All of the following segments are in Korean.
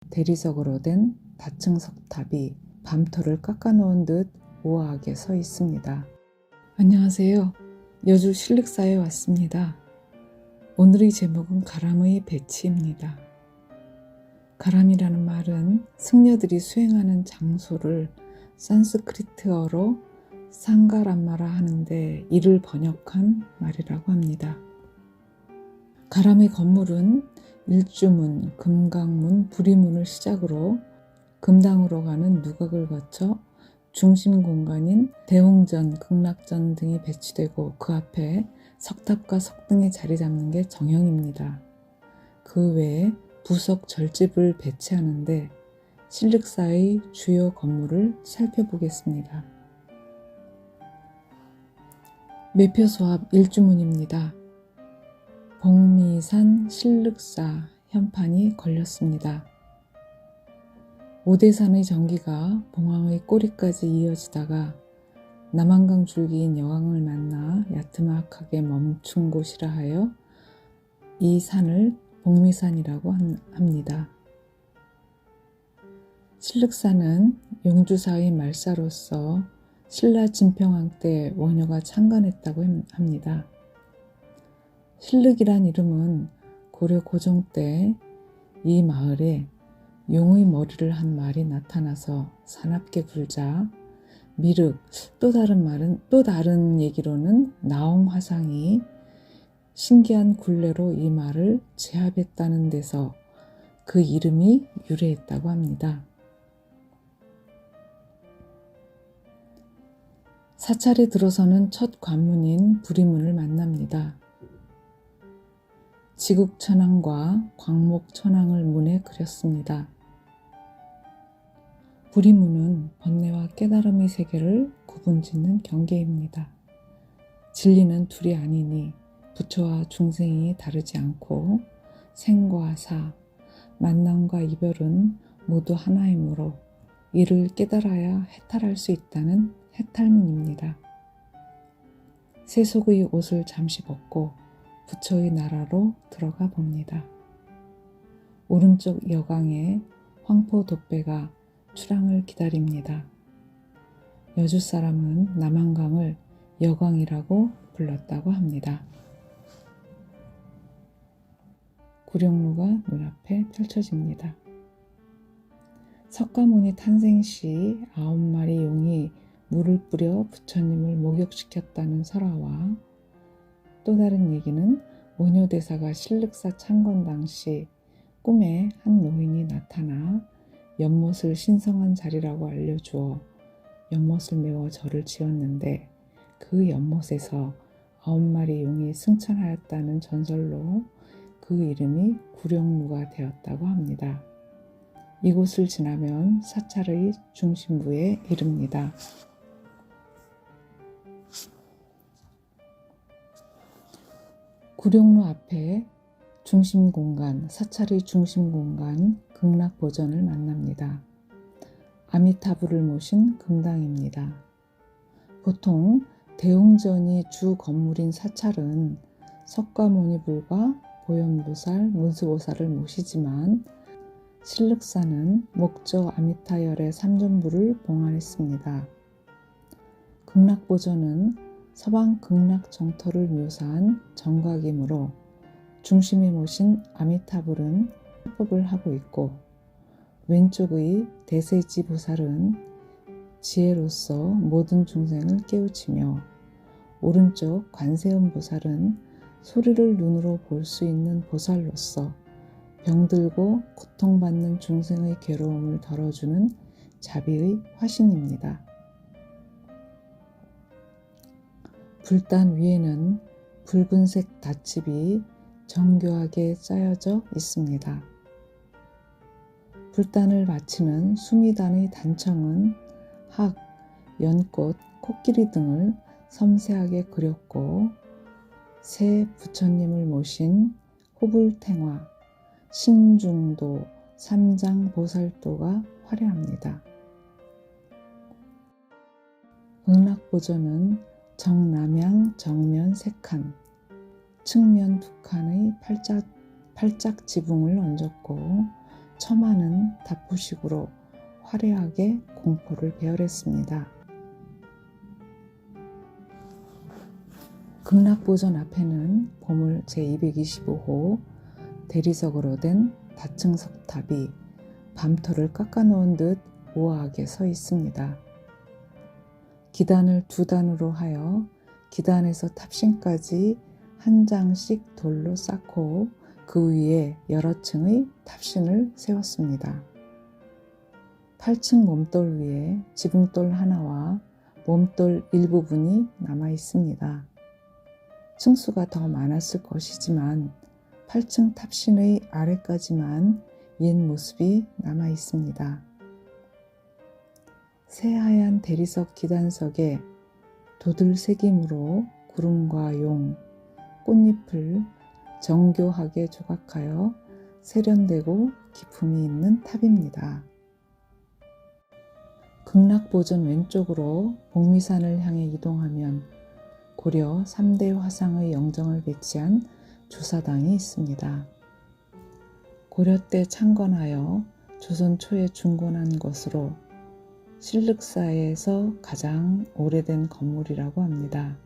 대리석으로 된 다층 석탑이 밤토를 깎아놓은 듯 우아하게 서 있습니다. 안녕하세요. 여주 실륵사에 왔습니다. 오늘의 제목은 가람의 배치입니다. 가람이라는 말은 승려들이 수행하는 장소를 산스크리트어로 상가람마라 하는데 이를 번역한 말이라고 합니다. 가람의 건물은 일주문, 금강문, 부리문을 시작으로 금당으로 가는 누각을 거쳐 중심 공간인 대웅전, 극락전 등이 배치되고 그 앞에 석탑과 석등이 자리 잡는 게 정형입니다. 그 외에 부석 절집을 배치하는데 실륵사의 주요 건물을 살펴보겠습니다. 매표소합 일주문입니다. 복미산 실륵사 현판이 걸렸습니다. 오대산의 전기가 봉황의 꼬리까지 이어지다가 남한강 줄기인 여왕을 만나 야트막하게 멈춘 곳이라 하여 이 산을 복미산이라고 합니다. 실륵사는 용주사의 말사로서 신라 진평왕 때 원효가 창건했다고 합니다. 실륵이란 이름은 고려 고종 때 이 마을에 용의 머리를 한 말이 나타나서 사납게 굴자 미륵, 또 다른 얘기로는 나홍화상이 신기한 굴레로 이 말을 제압했다는 데서 그 이름이 유래했다고 합니다. 사찰에 들어서는 첫 관문인 부리문을 만납니다. 지국천왕과 광목천왕을 문에 그렸습니다. 부리문은 번뇌와 깨달음의 세계를 구분짓는 경계입니다. 진리는 둘이 아니니 부처와 중생이 다르지 않고 생과 사, 만남과 이별은 모두 하나이므로 이를 깨달아야 해탈할 수 있다는 해탈문입니다. 세속의 옷을 잠시 벗고 부처의 나라로 들어가 봅니다. 오른쪽 여강에 황포 돛배가 출항을 기다립니다. 여주 사람은 남한강을 여강이라고 불렀다고 합니다. 구룡루가 눈앞에 펼쳐집니다. 석가모니 탄생 시 9마리 용이 물을 뿌려 부처님을 목욕시켰다는 설화와 또 다른 얘기는 원효대사가 실륵사 창건 당시 꿈에 한 노인이 나타나 연못을 신성한 자리라고 알려주어 연못을 메워 절을 지었는데 그 연못에서 9마리 용이 승천하였다는 전설로 그 이름이 구룡루가 되었다고 합니다. 이곳을 지나면 사찰의 중심부에 이릅니다. 구룡루 앞에 중심공간, 사찰의 중심공간 극락보전을 만납니다. 아미타부를 모신 금당입니다. 보통 대웅전이 주 건물인 사찰은 석가모니불과 보현보살, 문수보살을 모시지만 실륵사는 목적 아미타열의 삼전부를 봉안했습니다. 극락보전은 서방 극락 정토를 묘사한 정각이므로 중심에 모신 아미타불은 협법을 하고 있고 왼쪽의 대세지 보살은 지혜로서 모든 중생을 깨우치며 오른쪽 관세음 보살은 소리를 눈으로 볼 수 있는 보살로서 병들고 고통받는 중생의 괴로움을 덜어주는 자비의 화신입니다. 불단 위에는 붉은색 닷집이 정교하게 짜여져 있습니다. 불단을 바치는 수미단의 단청은 학, 연꽃, 코끼리 등을 섬세하게 그렸고 새 부처님을 모신 호불탱화, 신중도, 삼장보살도가 화려합니다. 극락보전은 정남향 정면 3칸, 측면 2칸의 팔짝 지붕을 얹었고 처마는 다부식으로 화려하게 공포를 배열했습니다. 극락보전 앞에는 보물 제225호 대리석으로 된 다층 석탑이 밤토를 깎아놓은 듯 우아하게 서 있습니다. 기단을 2단으로 하여 기단에서 탑신까지 한 장씩 돌로 쌓고 그 위에 여러 층의 탑신을 세웠습니다. 8층 몸돌 위에 지붕돌 하나와 몸돌 일부분이 남아 있습니다. 층수가 더 많았을 것이지만 8층 탑신의 아래까지만 옛 모습이 남아 있습니다. 새하얀 대리석 기단석에 도들새김으로 구름과 용, 꽃잎을 정교하게 조각하여 세련되고 기품이 있는 탑입니다. 극락보전 왼쪽으로 복미산을 향해 이동하면 고려 3대 화상의 영정을 배치한 조사당이 있습니다. 고려 때 창건하여 조선 초에 중건한 것으로 신륵사에서 가장 오래된 건물이라고 합니다.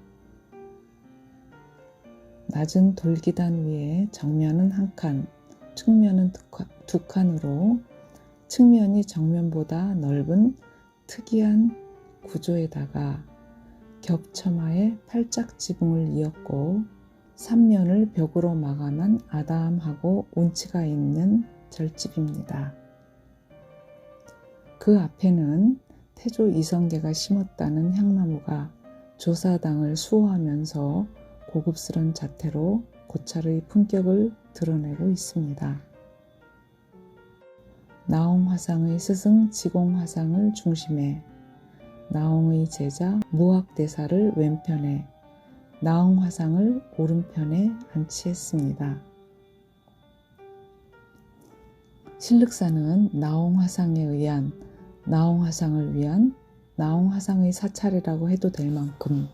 낮은 돌기단 위에 정면은 한 칸, 측면은 두 칸으로 측면이 정면보다 넓은 특이한 구조에다가 겹처마에 팔짝 지붕을 이었고 3면을 벽으로 마감한 아담하고 운치가 있는 절집입니다. 그 앞에는 태조 이성계가 심었다는 향나무가 조사당을 수호하면서 고급스런 자태로 고찰의 품격을 드러내고 있습니다. 나홍화상의 스승 지공화상을 중심에 나홍의 제자 무학대사를 왼편에 나홍화상을 오른편에 안치했습니다. 신륵사는 나홍화상에 의한 나홍화상을 위한 나홍화상의 사찰이라고 해도 될 만큼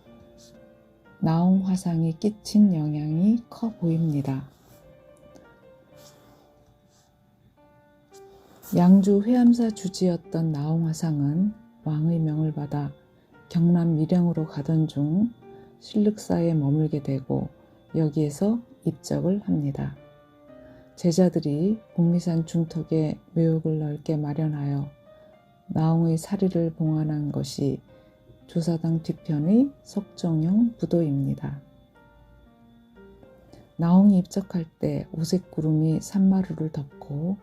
나홍화상이 끼친 영향이 커 보입니다. 양주 회암사 주지였던 나홍화상은 왕의 명을 받아 경남 밀양으로 가던 중 신륵사에 머물게 되고 여기에서 입적을 합니다. 제자들이 복미산 중턱에 묘역을 넓게 마련하여 나홍의 사리를 봉안한 것이 조사당 뒤편의 석정형 부도입니다. 나홍이 입적할 때 오색 구름이 산마루를 덮고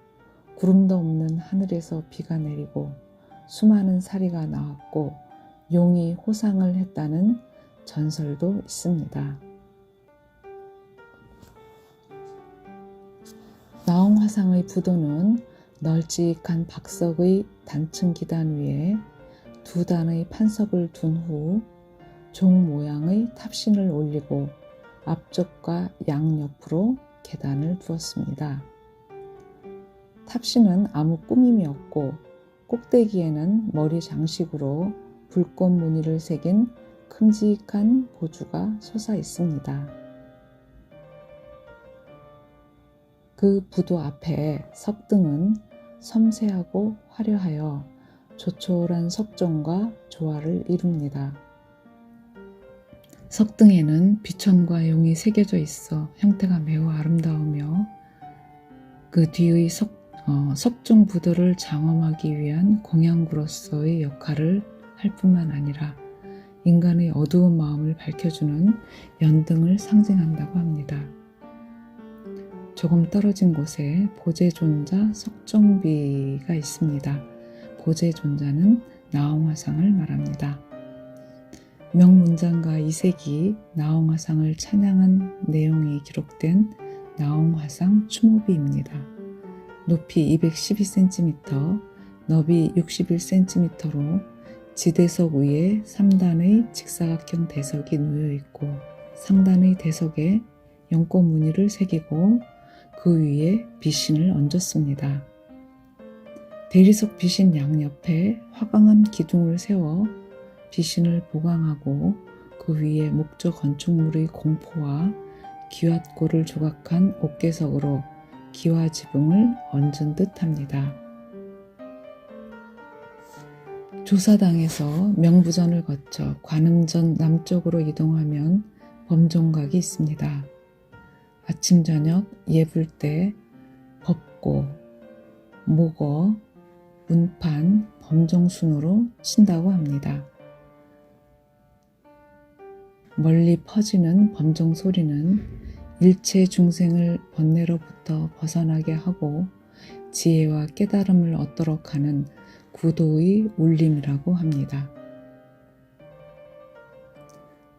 구름도 없는 하늘에서 비가 내리고 수많은 사리가 나왔고 용이 호상을 했다는 전설도 있습니다. 나홍화상의 부도는 널찍한 박석의 단층 기단 위에 2단의 판석을 둔 후 종 모양의 탑신을 올리고 앞쪽과 양옆으로 계단을 두었습니다. 탑신은 아무 꾸밈이 없고 꼭대기에는 머리 장식으로 불꽃 무늬를 새긴 큼직한 보주가 솟아 있습니다. 그 부도 앞에 석등은 섬세하고 화려하여 조촐한 석종과 조화를 이룹니다. 석등에는 비천과 용이 새겨져 있어 형태가 매우 아름다우며 그 뒤의 석종 부도를 장엄하기 위한 공양구로서의 역할을 할 뿐만 아니라 인간의 어두운 마음을 밝혀주는 연등을 상징한다고 합니다. 조금 떨어진 곳에 보제존자 석종비가 있습니다. 보제존자는 나홍화상을 말합니다. 명문장가 이색이 나홍화상을 찬양한 내용이 기록된 나홍화상 추모비입니다. 높이 212cm, 너비 61cm로 지대석 위에 3단의 직사각형 대석이 놓여 있고 상단의 대석에 연꽃 무늬를 새기고 그 위에 비신을 얹었습니다. 대리석 비신 양옆에 화강암 기둥을 세워 비신을 보강하고 그 위에 목조 건축물의 공포와 기왓골을 조각한 옥계석으로 기와 지붕을 얹은 듯합니다. 조사당에서 명부전을 거쳐 관음전 남쪽으로 이동하면 범종각이 있습니다. 아침 저녁 예불 때 법고, 목어, 운판, 범종 순으로 친다고 합니다. 멀리 퍼지는 범종 소리는 일체 중생을 번뇌로부터 벗어나게 하고 지혜와 깨달음을 얻도록 하는 구도의 울림이라고 합니다.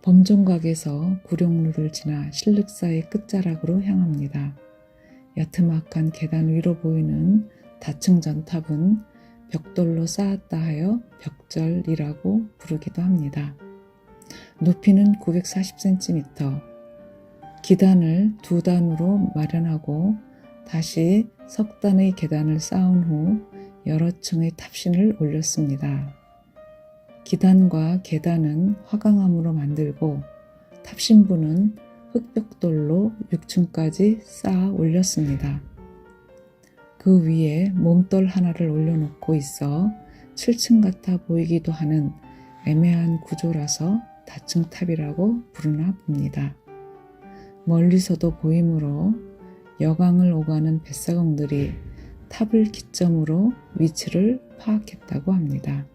범종각에서 구룡루를 지나 신륵사의 끝자락으로 향합니다. 야트막한 계단 위로 보이는 다층 전탑은 벽돌로 쌓았다 하여 벽절이라고 부르기도 합니다. 높이는 940cm, 기단을 2단으로 마련하고 다시 석 단의 계단을 쌓은 후 여러 층의 탑신을 올렸습니다. 기단과 계단은 화강암으로 만들고 탑신부는 흑벽돌로 6층까지 쌓아 올렸습니다. 그 위에 몸돌 하나를 올려놓고 있어 7층 같아 보이기도 하는 애매한 구조라서 다층탑이라고 부르나 봅니다. 멀리서도 보이므로 여강을 오가는 뱃사공들이 탑을 기점으로 위치를 파악했다고 합니다.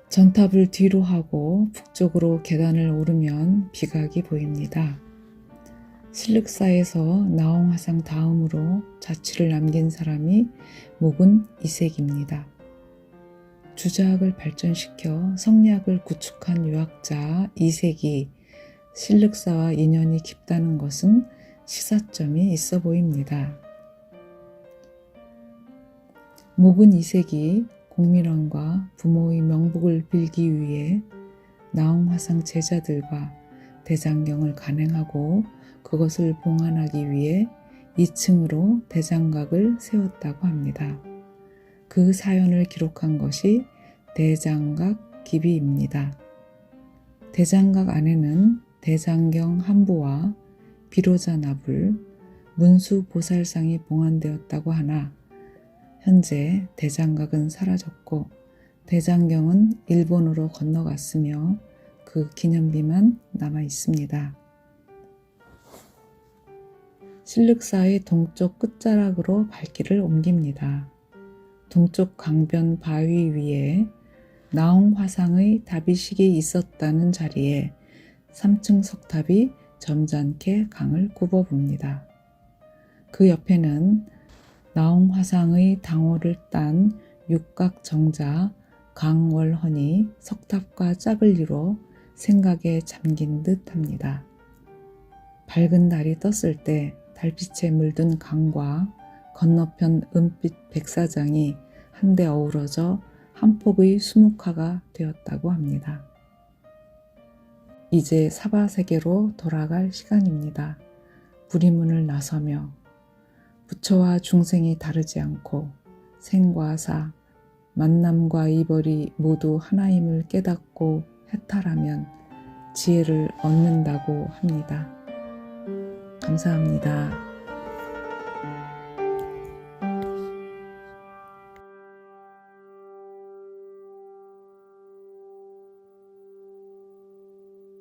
전탑을 뒤로 하고 북쪽으로 계단을 오르면 비각이 보입니다. 신륵사에서 나홍화상 다음으로 자취를 남긴 사람이 목은 이색입니다. 주자학을 발전시켜 성리학을 구축한 유학자 이색이 신륵사와 인연이 깊다는 것은 시사점이 있어 보입니다. 목은 이색이 공민왕과 부모의 명복을 빌기 위해 나홍화상 제자들과 대장경을 간행하고 그것을 봉안하기 위해 2층으로 대장각을 세웠다고 합니다. 그 사연을 기록한 것이 대장각 기비입니다. 대장각 안에는 대장경 한부와 비로자 나불, 문수 보살상이 봉안되었다고 하나 현재 대장각은 사라졌고 대장경은 일본으로 건너갔으며 그 기념비만 남아 있습니다. 신륵사의 동쪽 끝자락으로 발길을 옮깁니다. 동쪽 강변 바위 위에 나홍화상의 다비식이 있었다는 자리에 3층 석탑이 점잖게 강을 굽어봅니다. 그 옆에는 나홍화상의 당호를 딴 육각 정자 강월헌이 석탑과 짝을 이뤄 생각에 잠긴 듯합니다. 밝은 달이 떴을 때 달빛에 물든 강과 건너편 은빛 백사장이 한데 어우러져 한 폭의 수묵화가 되었다고 합니다. 이제 사바세계로 돌아갈 시간입니다. 부리문을 나서며 부처와 중생이 다르지 않고 생과 사, 만남과 이벌이 모두 하나임을 깨닫고 해탈하면 지혜를 얻는다고 합니다. 감사합니다.